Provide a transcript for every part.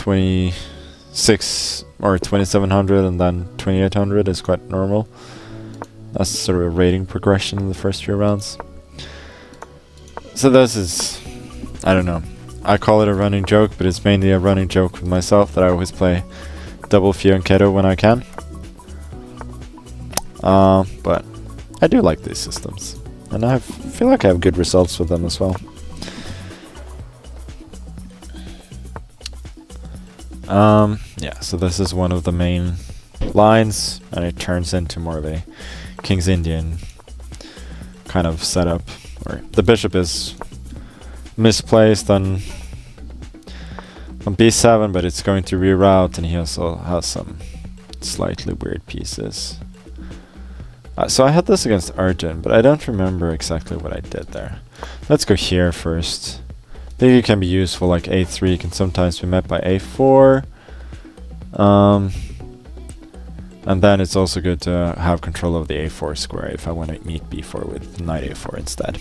26 or 2700 and then 2800 is quite normal. That's sort of a rating progression in the first few rounds. So this is, I don't know, I call it a running joke, but it's mainly a running joke with myself that I always play double Few and Keto when I can. But I do like these systems, and I feel like I have good results with them as well. Yeah, so this is one of the main lines, and it turns into more of a King's Indian kind of setup, where the bishop is misplaced on b7, but it's going to reroute, and he also has some slightly weird pieces. So I had this against Arjun, but I don't remember exactly what I did there. Let's go here first. I think it can be useful, like a3 can sometimes be met by a4. And then it's also good to have control of the a4 square if I want to meet b4 with knight a4 instead.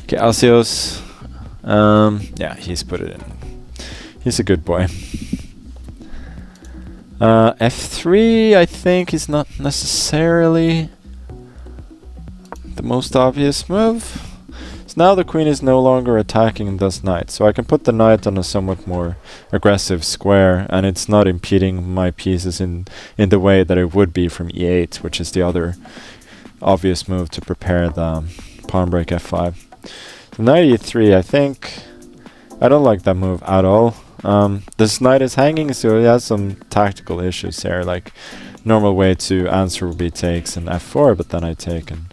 Okay, Alcios. Yeah, he's put it in. He's a good boy. F3, I think, is not necessarily the most obvious move. So now the queen is no longer attacking this knight, so I can put the knight on a somewhat more aggressive square, and it's not impeding my pieces in the way that it would be from e8, which is the other obvious move to prepare the pawn break f5. So knight e3, I think I don't like that move at all. This knight is hanging, so it has some tactical issues here. Like, normal way to answer would be takes and f4, but then I take, and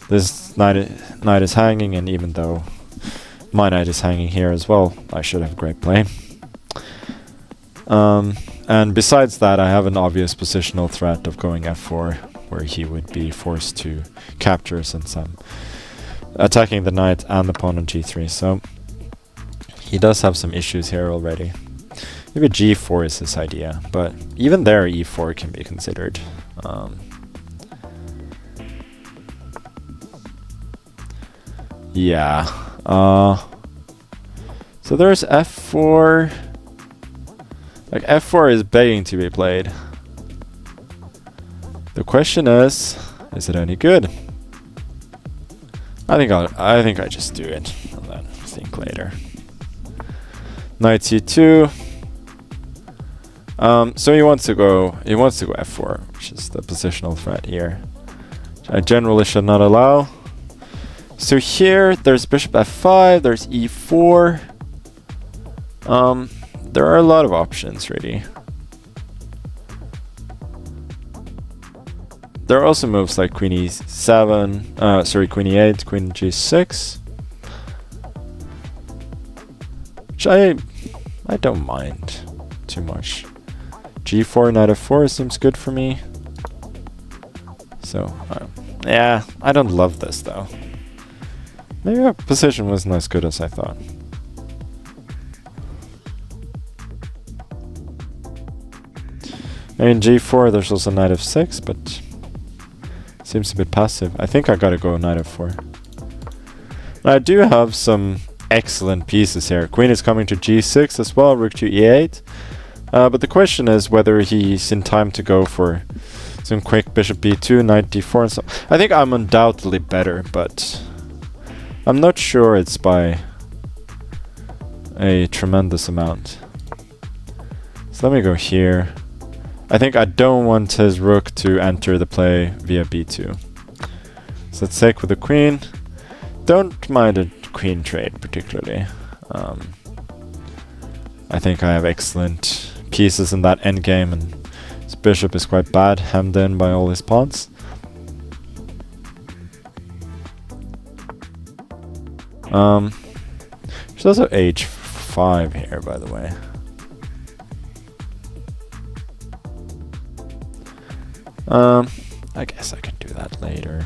this knight is hanging, and even though my knight is hanging here as well, I should have great play. And besides that, I have an obvious positional threat of going f4, where he would be forced to capture since I'm attacking the knight and the pawn on g3, so he does have some issues here already. Maybe g4 is his idea, but even there e4 can be considered. Yeah. So there's f4. Like, f4 is begging to be played. The question is it any good? I think I just do it and then think later. Knight c2. So he wants to go f4, which is the positional threat here, which I generally should not allow. So here there's bishop f5, there's e4. There are a lot of options really. There are also moves like queen e7, queen e8, queen g6, which I don't mind too much. g4, knight f4 seems good for me. So, yeah, I don't love this though. Maybe our position wasn't as good as I thought. In g4 there's also knight f6, but seems a bit passive. I think I gotta go knight f4. I do have some excellent pieces here. Queen is coming to g6 as well, rook to e8. But the question is whether he's in time to go for some quick bishop b2, knight d4 and so. I think I'm undoubtedly better, but I'm not sure it's by a tremendous amount. So let me go here. I think I don't want his rook to enter the play via b2. So let's take with the queen. Don't mind a queen trade particularly. I think I have excellent pieces in that endgame, and his bishop is quite bad, hemmed in by all his pawns. There's also h5 here, by the way. I guess I can do that later.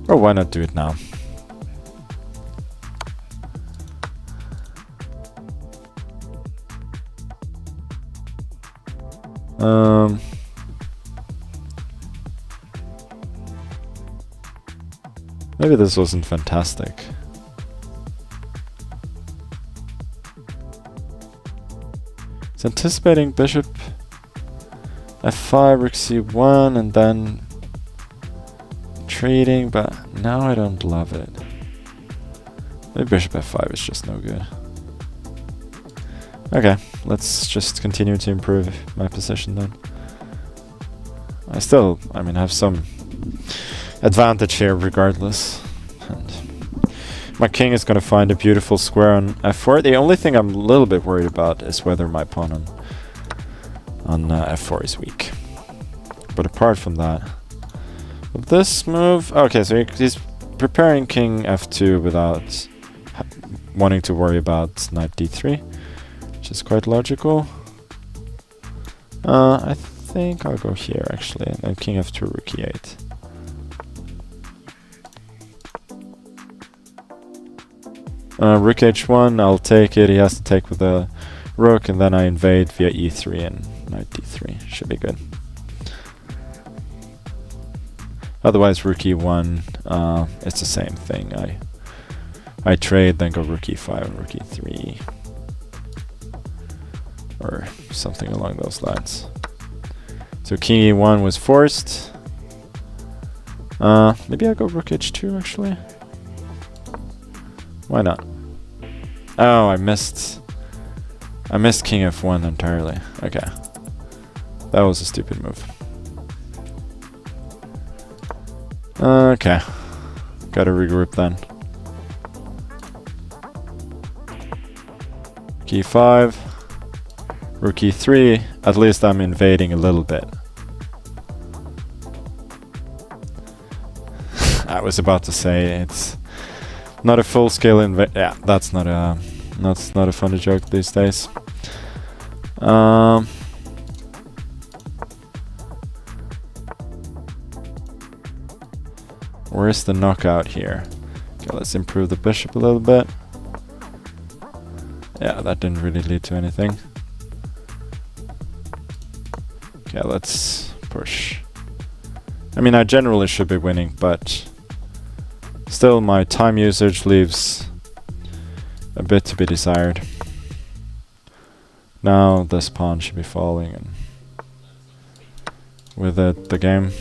Or why not do it now? Maybe this wasn't fantastic. It's anticipating bishop f5, rook c1, and then trading, but now I don't love it. Maybe bishop f5 is just no good. Okay, let's just continue to improve my position then. I mean, have some advantage here regardless. And my king is going to find a beautiful square on f4. The only thing I'm a little bit worried about is whether my pawn on f4 is weak. But apart from that, with this move, okay, so he's preparing king f2 without wanting to worry about knight d3, which is quite logical. I think I'll go here actually, and then king f2, rook e8. Rook h1, I'll take it. He has to take with the rook, and then I invade via e3 and knight d3. Should be good. Otherwise, rook e1, it's the same thing. I trade, then go rook e5 and rook e3, or something along those lines. So king e1 was forced. Maybe I go rook h2 actually. Why not? Oh, I missed king f1 entirely. Okay. That was a stupid move. Okay. Gotta regroup then. e5, rook e3. At least I'm invading a little bit. I was about to say it's not a full-scale invade. Yeah, that's not a funny joke these days. Where's the knockout here? Okay, let's improve the bishop a little bit. Yeah, that didn't really lead to anything. Okay, let's push. I mean, I generally should be winning, but still my time usage leaves a bit to be desired. Now this pawn should be falling, and with it, the game.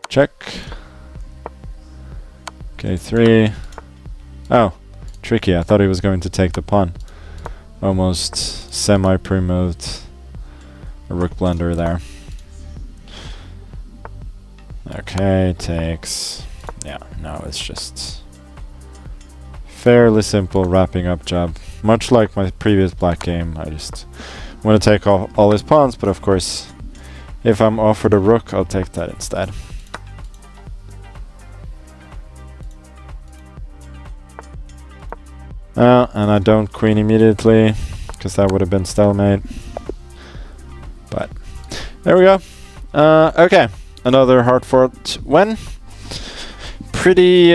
Check. K3. Oh, tricky. I thought he was going to take the pawn. Almost semi-pre-moved a rook blunder there. Okay, takes. Yeah, no, it's just fairly simple wrapping up job. Much like my previous black game, I just want to take all his pawns, but of course, if I'm offered a rook, I'll take that instead. And I don't queen immediately, because that would have been stalemate. But there we go. Okay, another hard-fought win. Pretty